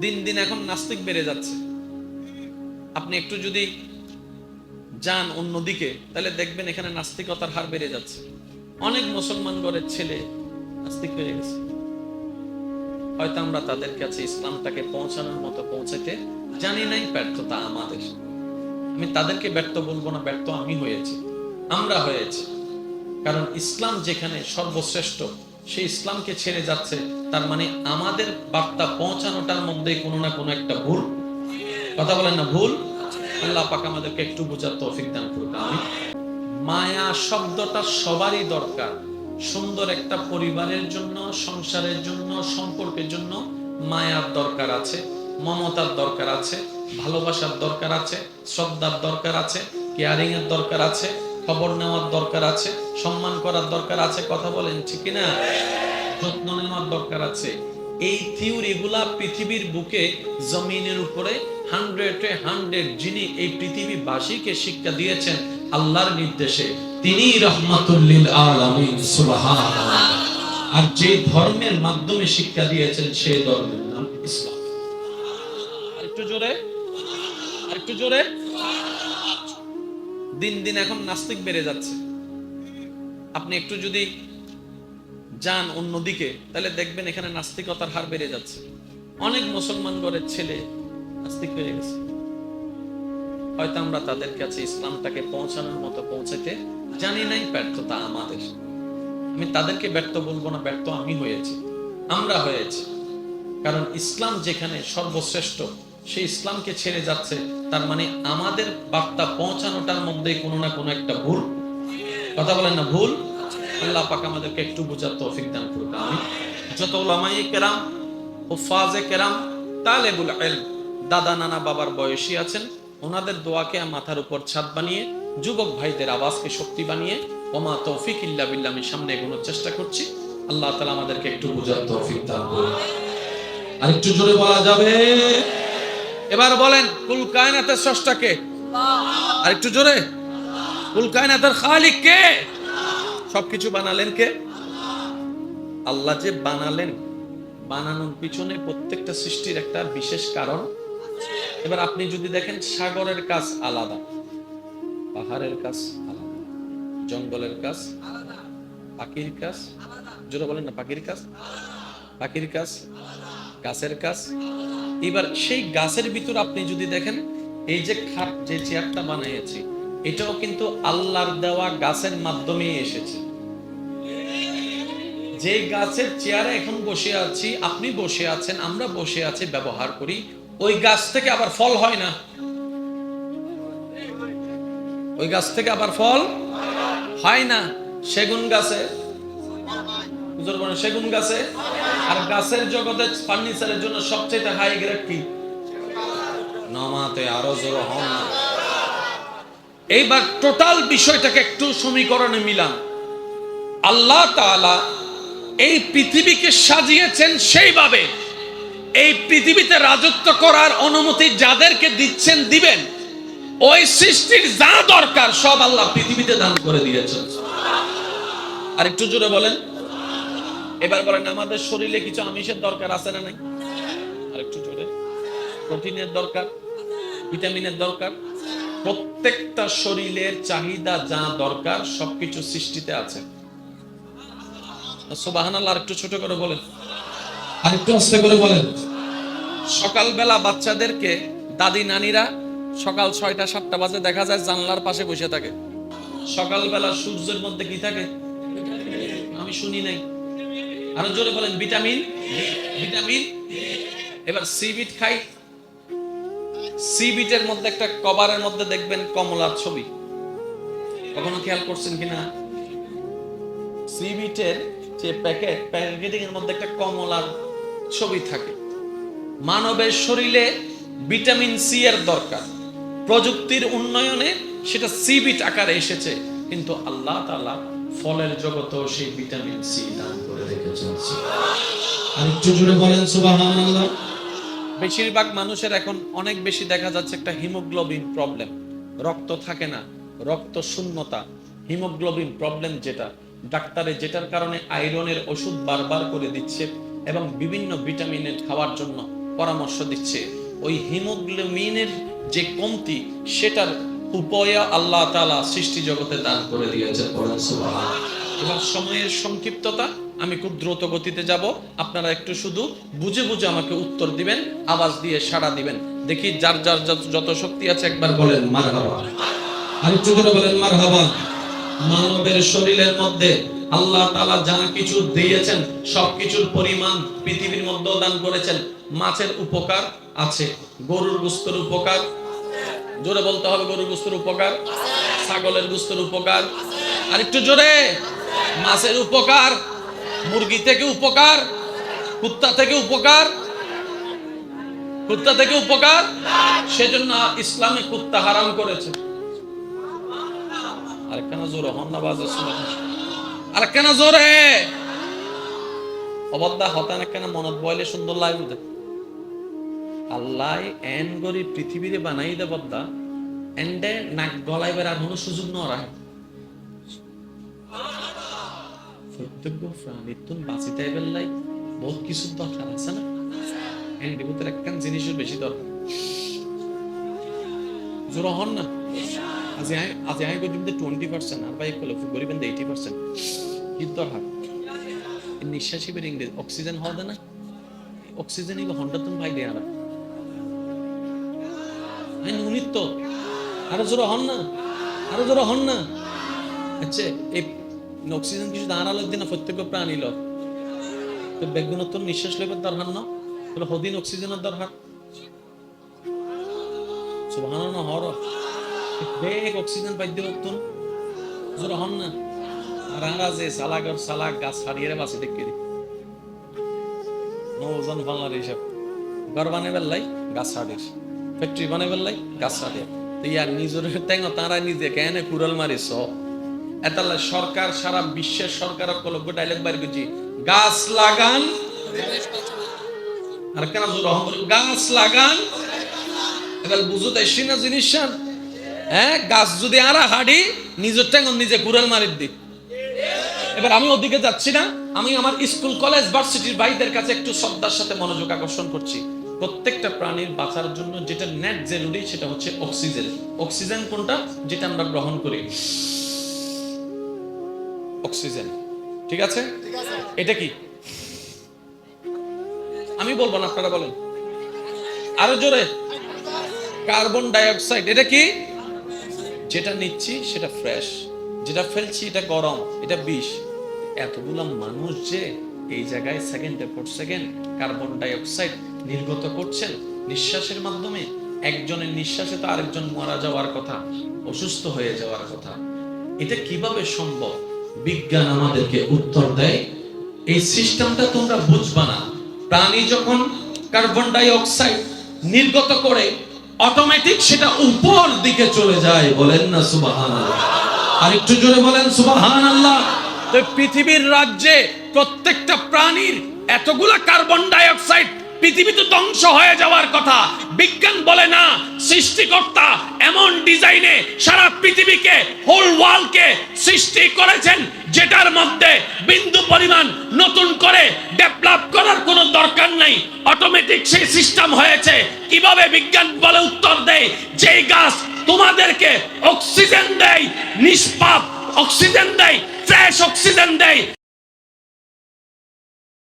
দিন দিন এখন নাস্তিক বেড়ে যাচ্ছে। আপনি একটু যদি যান অন্যদিকে, তাহলে দেখবেন এখানে নাস্তিকতার হার বেড়ে যাচ্ছে। অনেক মুসলমান ঘরের ছেলে নাস্তিক হয়ে গেছে। হয়তো আমরা তাদের কাছে ইসলামটাকে পৌঁছানোর মতো পৌঁছাতে জানি নাই, ব্যর্থতা আমাদের। আমি তাদেরকে ব্যর্থ বলবো না, ব্যর্থ আমি হয়েছি, আমরা হয়েছি। কারণ ইসলাম যেখানে সর্বশ্রেষ্ঠ, সেই ইসলামকে ছেড়ে যাচ্ছে, তার মানে আমাদের বার্তা পৌঁছানোটার মধ্যে কোনো না কোনো একটা ভুল। কথা বলেন না ভুল? আল্লাহ পাক আমাদেরকে একটু বোঝার তৌফিক দান করুন। আমি মায়া শব্দটা সবারই দরকার। সুন্দর একটা পরিবারের জন্য, সংসারের জন্য, সম্পর্কের জন্য মায়ার দরকার আছে, মমতার দরকার আছে, ভালোবাসার দরকার আছে, শ্রদ্ধার দরকার আছে, কেয়ারিং এর দরকার আছে, খবর নেওয়ার দরকার আছে, সম্মান করার দরকার আছে। কথা বলেন ঠিক না? যত্ন নেওয়ার দরকার আছে। এই থিওরিগুলা পৃথিবীর বুকে, জমিনের উপরে 100 যিনি এই পৃথিবীবাসীকে শিক্ষা দিয়েছেন আল্লাহর নির্দেশে, তিনি রহমাতুল লিল আলামিন। সুবহানাল্লাহ। আর যে ধর্মের মাধ্যমে শিক্ষা দিয়েছেন সেই ধর্মের নাম ইসলাম। আরেকটু জোরে, আরেকটু জোরে। দিন দিন এখন নাস্তিক বেড়ে যাচ্ছে। আপনি একটু যদি যান অন্যদিকে, তাহলে দেখবেন এখানে নাস্তিকতার হার বেড়ে যাচ্ছে। অনেক মুসলমান ঘরের ছেলে নাস্তিক হয়ে গেছে। হয়তো আমরা তাদের কাছে ইসলামটাকে পৌঁছানোর মতো পৌঁছাতে জানি নাই, ব্যর্থতা আমাদের। আমি তাদেরকে ব্যর্থ বলবো না, ব্যর্থ আমি হয়েছি, আমরা হয়েছি। কারণ ইসলাম যেখানে সর্বশ্রেষ্ঠ, সেই ইসলামকে ছেড়ে যাচ্ছে, তার মানে আমাদের বার্তা পৌঁছানোটার মধ্যে কোনো না কোনো একটা ভুল। কথা বলেন না ভুল? আল্লাহ পাক আমাদেরকে একটু বোঝার তৌফিক দান করুন। আমি যত উলামায়ে কেরাম, হুফাজে কেরাম, তালেবুল ইলম, দাদা নানা বাবার বয়সী আছেন, ওনাদের দোয়াকে মাথার উপর ছাদ বানিয়ে, যুবক ভাইদের আওয়াজকে শক্তি বানিয়ে, ওমা তৌফিক ইল্লা বিল্লাহ, আমি সামনে এগোনোর চেষ্টা করছি। আল্লাহ তাআলা আমাদেরকে একটু বোঝার তৌফিক দান করুন। আরেকটু জোরে বলা যাবে? এবার বলেন, কুল কায়নাতের স্রষ্টা কে? আল্লাহ। আরেকটু জোরে। কুল কায়নাতের খালিক কে? সবকিছু বানালেন কে? আল্লাহ যে বানালেন, বানানোর পিছনে প্রত্যেকটা সৃষ্টির একটা বিশেষ কারণ। এবার আপনি যদি দেখেন, সাগরের কাজ আলাদা, পাহাড়ের কাজ আলাদা, জঙ্গলের কাজ আলাদা, পাখির কাজ জোরে বলেন না, পাখির কাজ, পাখির কাজ, গাছের কাজ। এবার সেই গাছের ভিতর আপনি যদি দেখেন, এই যে খাট, যে চেয়ারটা বানিয়েছি, এটাও কিন্তু আল্লাহর দেওয়া গাছের মাধ্যমে এসেছে। যে গাছের চেয়ারে এখন বসে আছি, আপনি বসে আছেন, আমরা বসে আছি, ব্যবহার করি, ওই গাছ থেকে আবার ফল হয় না। ওই গাছ থেকে আবার ফল হয় না। সেগুন গাছে, সেগুন গাছে, আর গাছের জগতে ফার্নিচারের জন্য সবচেয়ে হাই গ্রেড কি? নামাতে আরো জোর হন না। এইবার টোটাল বিষয়টাকে একটু সমীকরণে মিলান। আল্লাহ তাআলা এই পৃথিবীকে সাজিয়েছেন সেইভাবে, এই পৃথিবীতে রাজত্ব করার অনুমতি যাদেরকে দিচ্ছেন, দিবেন, ওই সৃষ্টির যা দরকার সব আল্লাহ পৃথিবীতে দান করে দিয়েছেন। আর একটু জোরে বলেন। এবার বলেন, আমাদের শরীরে কিছু আমিষের দরকার আছে না নাই? আর একটু জোরে। প্রোটিনের দরকার, ভিটামিনের দরকার, প্রত্যেকটা শরীরের চাহিদা যা দরকার সবকিছু সৃষ্টিতে আছে। সুবহানাল্লাহ। আর একটু ছোট করে বলেন, আর একটু আস্তে করে বলেন। সকালবেলা বাচ্চাদেরকে দাদি নানিরা সকাল 6টা 7টা বাজে দেখা যায় জানলার পাশে বসে থাকে। সকালবেলা সূর্যের মধ্যে কি থাকে? আমি শুনি নাই, আরো জোরে বলেন। Vitamin, vitamin. এবার সিবিট খাই, সিবিটের মধ্যে একটা কভারের মধ্যে দেখবেন কমলার ছবি। কখনো খেয়াল করছেন কিনা? সিবিটের যে প্যাকেটিং এর মধ্যে একটা কমলার ছবি থাকে। মানবের শরীরে ভিটামিন সি এর দরকার। প্রযুক্তির উন্নয়নে সেটা সিবিট আকারে এসেছে, কিন্তু আল্লাহ তাআলা ফলের জগতেও সেই ভিটামিন সি দান করে রেখেছেন। আরেকটু জোরে বলেন সুবহানাল্লাহ। বেশিরভাগ মানুষের এখন অনেক বেশি দেখা যাচ্ছে একটা হিমোগ্লোবিন প্রবলেম, রক্ত থাকে না, রক্ত শূন্যতা, হিমোগ্লোবিন প্রবলেম, যেটা ডাক্তারে যেটার কারণে আয়রনের ওষুধ বারবার করে দিচ্ছে এবং বিভিন্ন ভিটামিনের খাওয়ার জন্য পরামর্শ দিচ্ছে ওই হিমোগ্লোবিনের যে কমতি সেটার উপায় আল্লাহ তাআলা সৃষ্টি জগতে দান করে দিয়েছেন। সুবহানাল্লাহ। এবার সময়ের সংক্ষিপ্ততা, আমি খুব দ্রুত গতিতে যাব, আপনারা একটু শুধু বুঝে বুঝে আমাকে উত্তর দিবেন, আওয়াজ দিয়ে সাড়া দিবেন। দেখি যার যার যত শক্তি আছে একবার বলেন মারহাবা, আরেকটু করে বলেন মারহাবা। মানবের শরীরের মধ্যে আল্লাহ তাআলা যা কিছু দিয়েছেন সবকিছুর পরিমাণ পৃথিবীর মধ্যে দান করেছেন। মাছের উপকার আছে, গরুর গোশতের উপকার, জোরে বলতে হবে, গরুর গোশতের উপকার, ছাগলের গোশতের উপকার, আরেকটু জোরে, মাছের উপকার, মুরগি থেকে উপকার, কুত্তা থেকে উপকার, কুত্তা থেকে উপকার, সেজন্য ইসলামে কুত্তা হারাম করেছে। আরেকখানা জোরে হন্না বাজে শুনে, আরেকখানা জোরে অবদ্ধা হতান একখানা মনত বইলে সুন্দর লাগবে। আল্লাহ এন গরি পৃথিবীরে বানাই দে বদ্দা এন্ডে নাক গলাইবার আর কোনো সুযোগ ন রাখে। প্রত্যেক প্রাণীর তো বাঁচিতে বেলাই বহুত কিছু দরকার আছে না, এন্ডে ভিতরে একখান জিনিসের বেশি দরকার। জোর হন না, আজ আই গরিব 20% আর ভাই কল গরিবেন 80%। কি দরকার নিঃশ্বাসী বের ইংরেজ অক্সিজেন হওয়া দেয় না, অক্সিজেন এগুলো 100 ভাই দেয় না। উনিত আরো জোর হন না, আরো জোর হন না। আচ্ছা এই অক্সিজেন কিছু দাঁড়ালো দিন প্রত্যেক প্রাণী ল তো বেগুনত্ব নিঃশ্বাস লেবার দরকার না, বলে হদিন অক্সিজেনের দরকার। সুবহানাল্লাহ হর বেগ অক্সিজেন পাই দেব তো জোর হন না। আর আমরা যে সালাগর সালাগ গাছ ছাড়িয়ে বাসে দেখে দিই নৌজন বাংলার হিসাব, ঘর বানাই বেললাই গাছ ছাড়িস, ফ্যাক্টরি বানাই বেললাই গাছ ছাড়িয়ে, তো ইয়ার নিজের তেঙ্গ তারা নিজে কেন কুড়াল মারিস। এতালে সরকার সারা বিশ্বের সরকার কলব্য ডায়লগ বাইর করছি, গাছ লাগান, আর কেন গাছ লাগান। এবার বুঝো তাই না জিনিস, হ্যাঁ গাছ যদি আরা হাঁড়ি নিজের টেঙ্গ নিজে কুড়াল মারির দিক। এবার আমি ওদিকে যাচ্ছি না, আমি আমার স্কুল কলেজ ভার্সিটির ভাইদের কাছে একটু শ্রদ্ধার সাথে মনোযোগ আকর্ষণ করছি। প্রত্যেকটা প্রাণীর বাঁচার জন্য যেটা নেট জরুরি সেটা হচ্ছে অক্সিজেন। অক্সিজেন কোনটা? যেটা আমরা গ্রহণ করি, অক্সিজেন। ঠিক আছে, এটা কি আমি বলবো না, আপনারা বলেন আরো জোরে। কার্বন ডাই অক্সাইড, এটা কি? যেটা নিচ্ছি সেটা ফ্রেশ, যেটা ফেলছি এটা গরম, এটা বিষ। এতগুলা মানুষ যে এই জায়গায় সেকেন্ডের পর সেকেন্ড কার্বন ডাই অক্সাইড নির্গত করছেন নিঃশ্বাসের মাধ্যমে, একজনের নিঃশ্বাসে তো আরেকজন মারা যাওয়ার কথা, অসুস্থ হয়ে যাওয়ার কথা। এটা কিভাবে সম্ভব? বিজ্ঞান আমাদেরকে উত্তর দেয়, এই সিস্টেমটা তোমরা বুঝবা না। প্রাণী যখন কার্বন ডাই অক্সাইড নির্গত করে অটোমেটিক সেটা উপর দিকে চলে যায়। বলেন না সুবহানাল্লাহ, আর একটু জোরে বলেন সুবহানাল্লাহ। তো পৃথিবীর রাজ্যে প্রত্যেকটা প্রাণীর এতগুলা কার্বন ডাই অক্সাইড, পৃথিবী তো ধ্বংস হয়ে যাওয়ার কথা। বিজ্ঞান বলে না, সৃষ্টিকর্তা এমন ডিজাইনে সারা পৃথিবীকে, হোল ওয়ার্ল্ডকে সৃষ্টি করেছেন যেটার মধ্যে বিন্দু পরিমাণ নতুন করে ডেভেলপ করার কোনো দরকার নাই, অটোমেটিক সেই সিস্টেম হয়েছে। কিভাবে? বিজ্ঞান বলে উত্তর দেয়, যেই গাছ তোমাদেরকে অক্সিজেন দেয়, নিষ্পাপ অক্সিজেন দেয়, ফ্রেশ অক্সিজেন দেয়,